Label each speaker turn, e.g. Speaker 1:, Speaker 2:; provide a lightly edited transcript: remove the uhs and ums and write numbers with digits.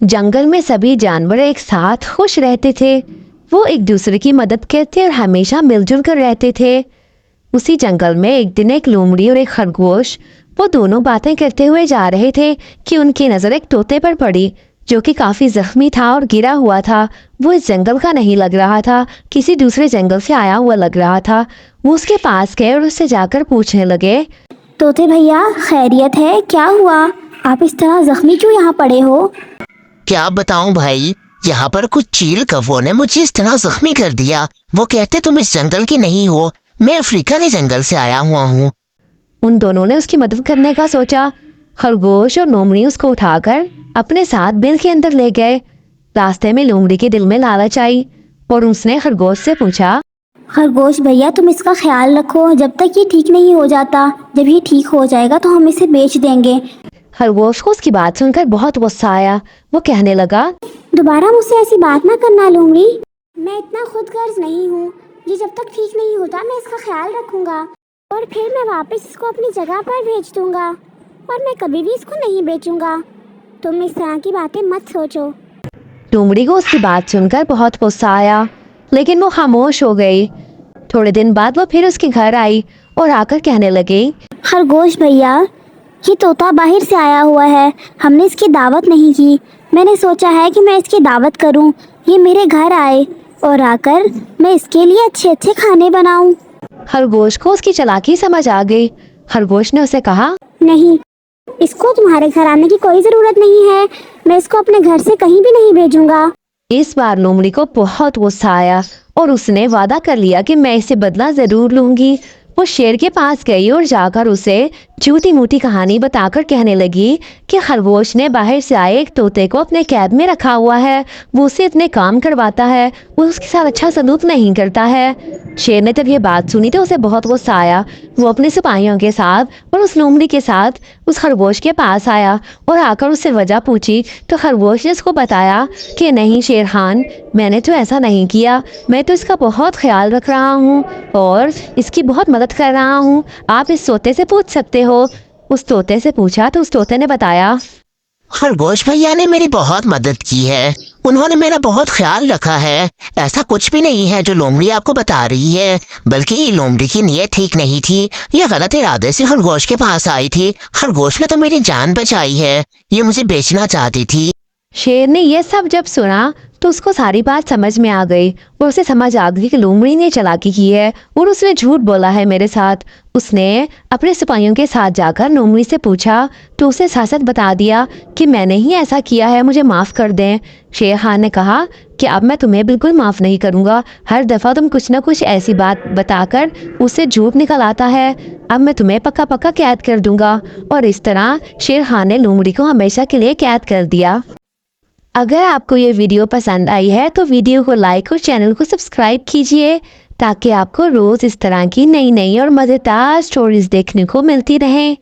Speaker 1: जंगल में सभी जानवर एक साथ खुश रहते थे। वो एक दूसरे की मदद करते और हमेशा मिलजुल कर रहते थे। उसी जंगल में एक दिन एक लोमड़ी और एक खरगोश वो दोनों बातें करते हुए जा रहे थे कि उनकी नज़र एक तोते पर पड़ी जो कि काफ़ी जख्मी था और गिरा हुआ था। वो इस जंगल का नहीं लग रहा था, किसी दूसरे जंगल से आया हुआ लग रहा था। वो उसके पास गए और उससे जाकर पूछने लगे,
Speaker 2: तोते भैया खैरियत है? क्या हुआ? आप इस तरह जख्मी क्यों यहाँ पड़े हो?
Speaker 3: क्या बताऊं भाई, यहाँ पर कुछ चील कौवों ने मुझे इस तरह जख्मी कर दिया। वो कहते तुम इस जंगल की नहीं हो, मैं अफ्रीका के जंगल से आया हुआ हूँ।
Speaker 1: उन दोनों ने उसकी मदद करने का सोचा। खरगोश और लोमड़ी उसको उठाकर अपने साथ बिल के अंदर ले गए। रास्ते में लोमड़ी के दिल में लालच आई और उसने खरगोश से पूछा,
Speaker 2: खरगोश भैया तुम इसका ख्याल रखो जब तक ये ठीक नहीं हो जाता। जब ये ठीक हो जाएगा तो हम इसे बेच देंगे।
Speaker 1: खरगोश को उसकी बात सुनकर बहुत गुस्सा आया। वो कहने लगा,
Speaker 2: दोबारा मुझसे ऐसी बात ना करना लोमड़ी। मैं इतना खुदगर्ज नहीं हूँ। ये जब तक ठीक नहीं होता मैं इसका ख्याल रखूंगा और फिर मैं वापस इसको अपनी जगह पर भेज दूंगा और मैं कभी भी इसको नहीं बेचूंगा। तुम इस तरह की बातें मत सोचो।
Speaker 1: लोमड़ी को उसकी बात सुनकर बहुत गुस्सा आया, लेकिन वो खामोश हो गई। थोड़े दिन बाद वो फिर उसके घर आई और आकर कहने लगी,
Speaker 2: खरगोश भैया ये तोता बाहर से आया हुआ है, हमने इसकी दावत नहीं की। मैंने सोचा है कि मैं इसकी दावत करूं। ये मेरे घर आए और आकर मैं इसके लिए अच्छे अच्छे खाने बनाऊं।
Speaker 1: खरगोश को उसकी चालाकी समझ आ गई। खरगोश ने उसे कहा,
Speaker 2: नहीं, इसको तुम्हारे घर आने की कोई ज़रूरत नहीं है। मैं इसको अपने घर से कहीं भी नहीं भेजूंगा।
Speaker 1: इस बार लोमड़ी को बहुत गुस्सा आया और उसने वादा कर लिया कि मैं इसे बदला जरूर लूंगी। वो शेर के पास गई और जाकर उसे झूठी मूठी कहानी बताकर कहने लगी कि खरगोश ने बाहर से आए एक तोते को अपने कैद में रखा हुआ है। वो उसे इतने काम करवाता है, वो उसके साथ अच्छा सलूक नहीं करता है। शेर ने जब ये बात सुनी तो उसे बहुत गुस्सा आया। वो अपने सिपाहियों के साथ और उस लोमड़ी के साथ उस खरगोश के पास आया और आकर उससे वजह पूछी तो खरगोश ने उसको बताया कि नहीं शेर खान, मैंने तो ऐसा नहीं किया। मैं तो इसका बहुत ख्याल रख रहा हूँ और इसकी बहुत मदद कर रहा हूँ। आप इस तोते से पूछ सकते हो। उस तोते से पूछा तो उस तोते ने बताया,
Speaker 3: खरगोश भैया ने मेरी बहुत मदद की है, उन्होंने मेरा बहुत ख्याल रखा है। ऐसा कुछ भी नहीं है जो लोमड़ी आपको बता रही है, बल्कि ये लोमड़ी की नीयत ठीक नहीं थी। ये गलत इरादे से खरगोश के पास आई थी। खरगोश ने तो मेरी जान बचाई है, ये मुझे बेचना चाहती थी।
Speaker 1: शेर ने यह सब जब सुना तो उसको सारी बात समझ में आ गई और उसे समझ आ गई कि लोमड़ी ने चालाकी की है और उसने झूठ बोला है मेरे साथ। उसने अपने सिपाहियों के साथ जाकर लोमड़ी से पूछा तो उसे सच बता दिया कि मैंने ही ऐसा किया है, मुझे माफ़ कर दें। शेर खान ने कहा कि अब मैं तुम्हें बिल्कुल माफ़ नहीं करूँगा। हर दफ़ा तुम कुछ ना कुछ ऐसी बात बताकर उससे झूठ निकल आता है। अब मैं तुम्हें पक्का पक्का कैद कर दूंगा। और इस तरह शेर खान ने लोमड़ी को हमेशा के लिए कैद कर दिया। अगर आपको ये वीडियो पसंद आई है तो वीडियो को लाइक और चैनल को सब्सक्राइब कीजिए ताकि आपको रोज़ इस तरह की नई नई और मज़ेदार स्टोरीज देखने को मिलती रहें।